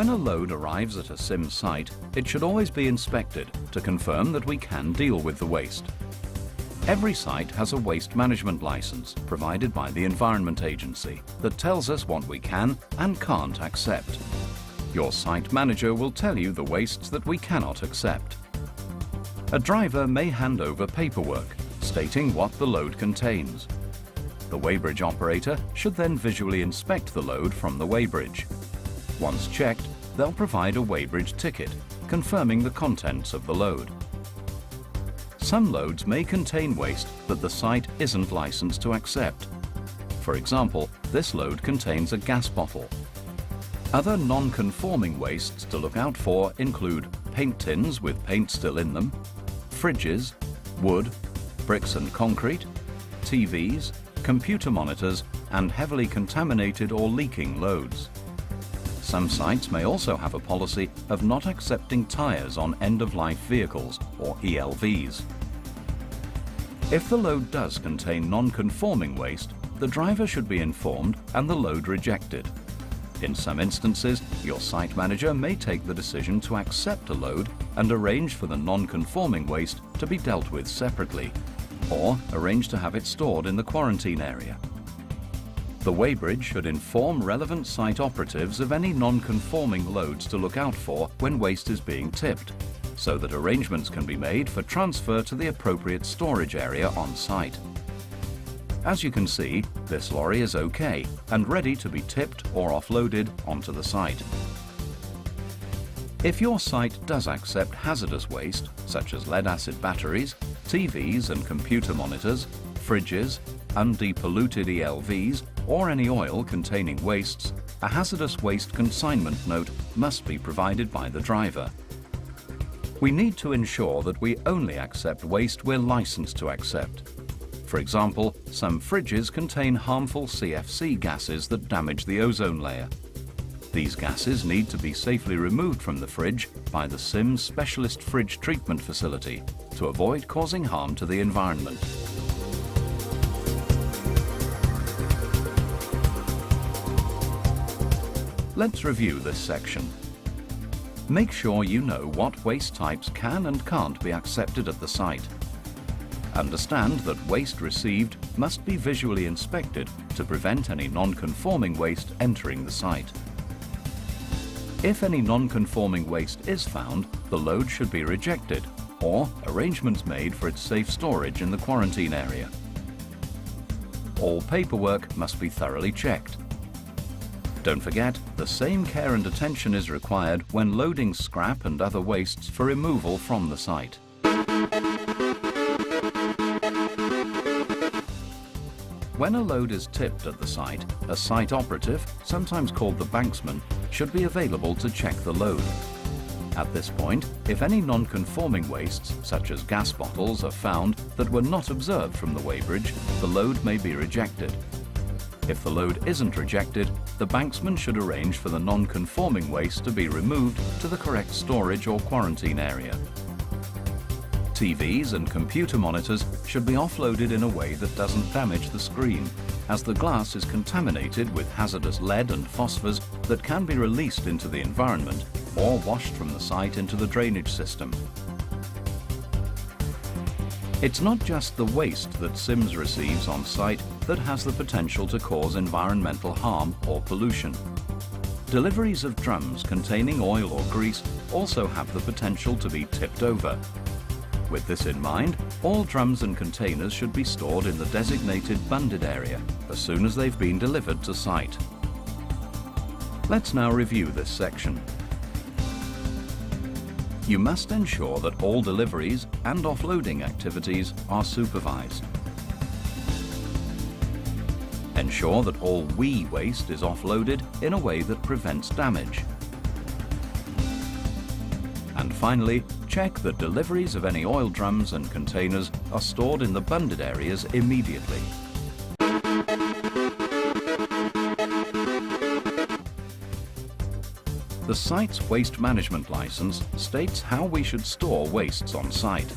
When a load arrives at a SIM site, it should always be inspected to confirm that we can deal with the waste. Every site has a waste management license provided by the Environment Agency that tells us what we can and can't accept. Your site manager will tell you the wastes that we cannot accept. A driver may hand over paperwork stating what the load contains. The weighbridge operator should then visually inspect the load from the weighbridge. Once checked, they'll provide a weighbridge ticket confirming the contents of the load. Some loads may contain waste that the site isn't licensed to accept. For example, this load contains a gas bottle. Other non-conforming wastes to look out for include paint tins with paint still in them, fridges, wood, bricks and concrete, TVs, computer monitors, and heavily contaminated or leaking loads. Some sites may also have a policy of not accepting tyres on end-of-life vehicles, or ELVs. If the load does contain non-conforming waste, the driver should be informed and the load rejected. In some instances, your site manager may take the decision to accept a load and arrange for the non-conforming waste to be dealt with separately, or arrange to have it stored in the quarantine area. The weighbridge should inform relevant site operatives of any non-conforming loads to look out for when waste is being tipped, so that arrangements can be made for transfer to the appropriate storage area on site. As you can see, this lorry is okay and ready to be tipped or offloaded onto the site. If your site does accept hazardous waste, such as lead-acid batteries, TVs and computer monitors, fridges, undepolluted ELVs, or any oil containing wastes, a hazardous waste consignment note must be provided by the driver. We need to ensure that we only accept waste we're licensed to accept. For example, some fridges contain harmful CFC gases that damage the ozone layer. These gases need to be safely removed from the fridge by the SIMS Specialist Fridge Treatment Facility to avoid causing harm to the environment. Let's review this section. Make sure you know what waste types can and can't be accepted at the site. Understand that waste received must be visually inspected to prevent any non-conforming waste entering the site. If any non-conforming waste is found, the load should be rejected or arrangements made for its safe storage in the quarantine area. All paperwork must be thoroughly checked. Don't forget, the same care and attention is required when loading scrap and other wastes for removal from the site. When a load is tipped at the site, a site operative, sometimes called the banksman, should be available to check the load. At this point, if any non-conforming wastes, such as gas bottles, are found that were not observed from the weighbridge, the load may be rejected. If the load isn't rejected, the banksman should arrange for the non-conforming waste to be removed to the correct storage or quarantine area. TVs and computer monitors should be offloaded in a way that doesn't damage the screen, as the glass is contaminated with hazardous lead and phosphors that can be released into the environment or washed from the site into the drainage system. It's not just the waste that SIMS receives on site that has the potential to cause environmental harm or pollution. Deliveries of drums containing oil or grease also have the potential to be tipped over. With this in mind, all drums and containers should be stored in the designated bunded area as soon as they've been delivered to site. Let's now review this section. You must ensure that all deliveries and offloading activities are supervised. Ensure that all WEEE waste is offloaded in a way that prevents damage. And finally, check that deliveries of any oil drums and containers are stored in the bunded areas immediately. The site's waste management license states how we should store wastes on site.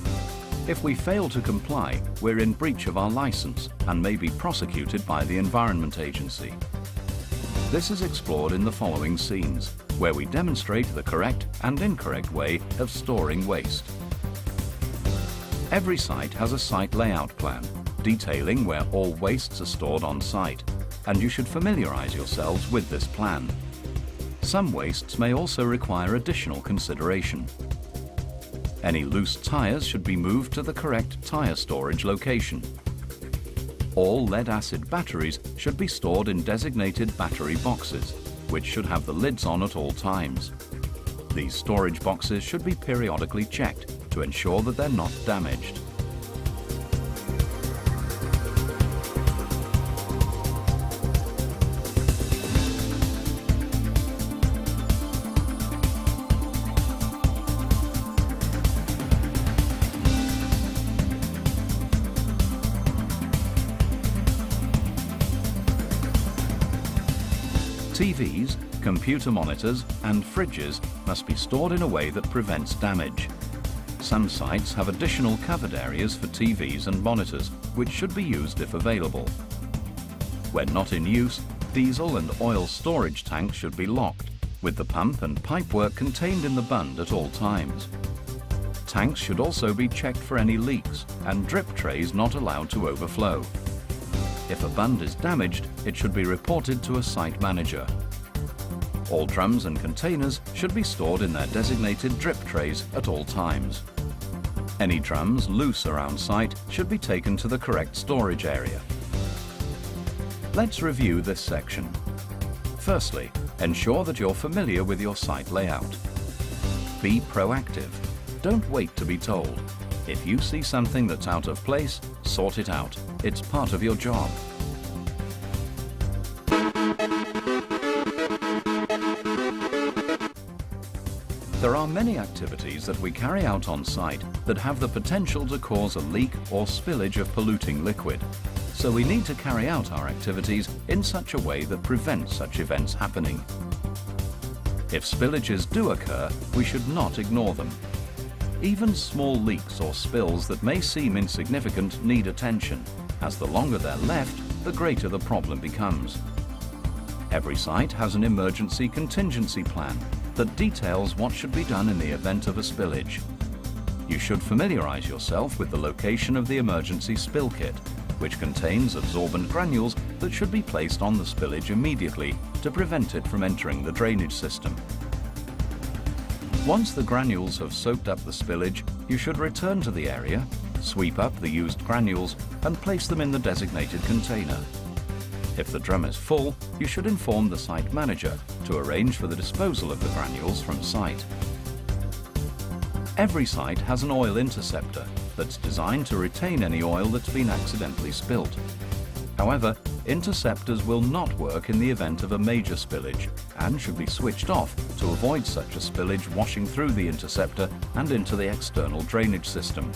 If we fail to comply, we're in breach of our license and may be prosecuted by the Environment Agency. This is explored in the following scenes. where we demonstrate the correct and incorrect way of storing waste. Every site has a site layout plan detailing where all wastes are stored on site, and you should familiarize yourselves with this plan. Some wastes may also require additional consideration. Any loose tires should be moved to the correct tire storage location. All lead-acid batteries should be stored in designated battery boxes, which should have the lids on at all times. These storage boxes should be periodically checked to ensure that they're not damaged. TVs, computer monitors and fridges must be stored in a way that prevents damage. Some sites have additional covered areas for TVs and monitors, which should be used if available. When not in use, diesel and oil storage tanks should be locked, with the pump and pipework contained in the bund at all times. Tanks should also be checked for any leaks and drip trays not allowed to overflow. If a bund is damaged, it should be reported to a site manager. All drums and containers should be stored in their designated drip trays at all times. Any drums loose around site should be taken to the correct storage area. Let's review this section. Firstly, ensure that you're familiar with your site layout. Be proactive. Don't wait to be told. If you see something that's out of place, sort it out. It's part of your job. There are many activities that we carry out on site that have the potential to cause a leak or spillage of polluting liquid. So we need to carry out our activities in such a way that prevents such events happening. If spillages do occur, we should not ignore them. Even small leaks or spills that may seem insignificant need attention, as the longer they're left, the greater the problem becomes. Every site has an emergency contingency plan that details what should be done in the event of a spillage. You should familiarize yourself with the location of the emergency spill kit, which contains absorbent granules that should be placed on the spillage immediately to prevent it from entering the drainage system. Once the granules have soaked up the spillage, you should return to the area, sweep up the used granules and place them in the designated container. If the drum is full, you should inform the site manager to arrange for the disposal of the granules from site. Every site has an oil interceptor that's designed to retain any oil that's been accidentally spilt. However, interceptors will not work in the event of a major spillage and should be switched off to avoid such a spillage washing through the interceptor and into the external drainage system.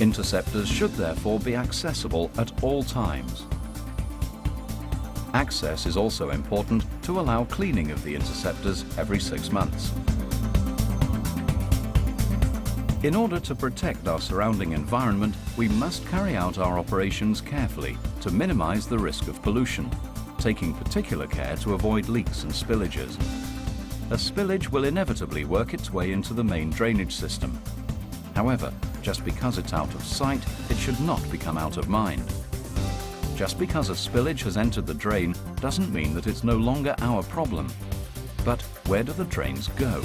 Interceptors should therefore be accessible at all times. Access is also important to allow cleaning of the interceptors every 6 months. In order to protect our surrounding environment, we must carry out our operations carefully to minimize the risk of pollution, taking particular care to avoid leaks and spillages. A spillage will inevitably work its way into the main drainage system. However, just because it's out of sight, it should not become out of mind. Just because a spillage has entered the drain doesn't mean that it's no longer our problem. But where do the drains go?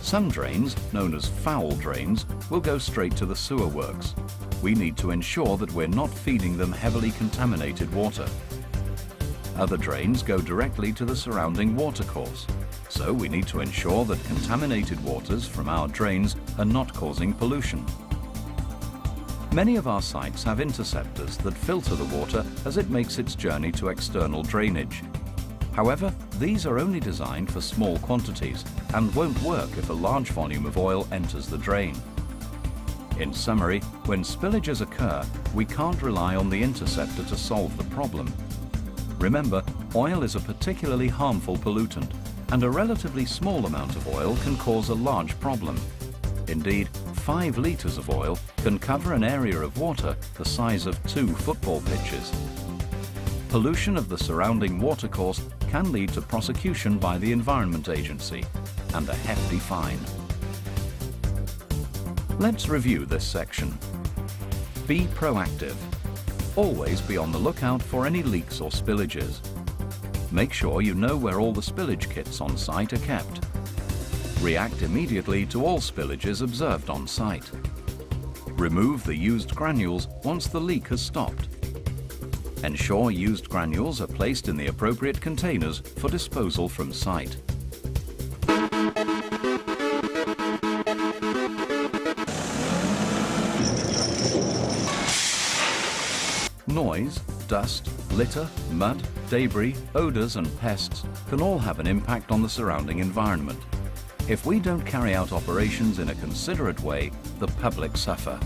Some drains, known as foul drains, will go straight to the sewer works. We need to ensure that we're not feeding them heavily contaminated water. Other drains go directly to the surrounding watercourse, so we need to ensure that contaminated waters from our drains are not causing pollution. Many of our sites have interceptors that filter the water as it makes its journey to external drainage. However, these are only designed for small quantities and won't work if a large volume of oil enters the drain. In summary, when spillages occur, we can't rely on the interceptor to solve the problem. Remember, oil is a particularly harmful pollutant, and a relatively small amount of oil can cause a large problem. Indeed, 5 litres of oil can cover an area of water the size of 2 football pitches. pollution of the surrounding watercourse can lead to prosecution by the Environment Agency and a hefty fine. Let's review this section. Be proactive. Always be on the lookout for any leaks or spillages. Make sure you know where all the spillage kits on site are kept. React immediately to all spillages observed on site. Remove the used granules once the leak has stopped. Ensure used granules are placed in the appropriate containers for disposal from site. Noise, dust, litter, mud, debris, odours and pests can all have an impact on the surrounding environment. If we don't carry out operations in a considerate way, the public suffer.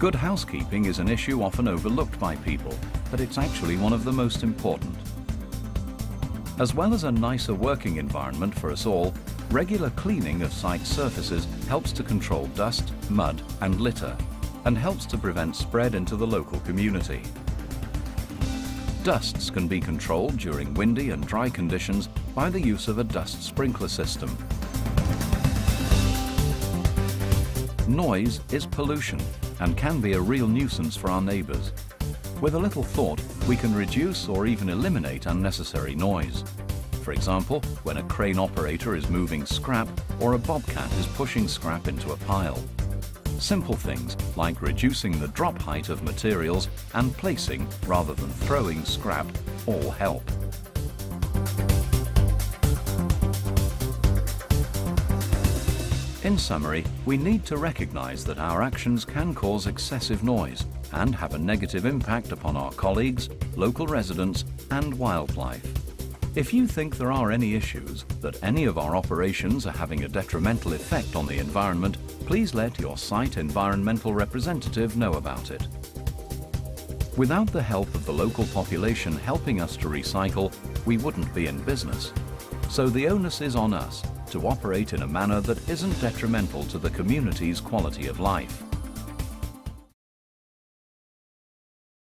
Good housekeeping is an issue often overlooked by people, but it's actually one of the most important. As well as a nicer working environment for us all, regular cleaning of site surfaces helps to control dust, mud and litter, and helps to prevent spread into the local community. Dusts can be controlled during windy and dry conditions by the use of a dust sprinkler system. Noise is pollution and can be a real nuisance for our neighbours. With a little thought, we can reduce or even eliminate unnecessary noise. For example, when a crane operator is moving scrap or a bobcat is pushing scrap into a pile. Simple things like reducing the drop height of materials and placing rather than throwing scrap all help. In summary, we need to recognise that our actions can cause excessive noise and have a negative impact upon our colleagues, local residents and wildlife. If you think there are any issues, that any of our operations are having a detrimental effect on the environment, please let your site environmental representative know about it. Without the help of the local population helping us to recycle, we wouldn't be in business. So the onus is on us to operate in a manner that isn't detrimental to the community's quality of life.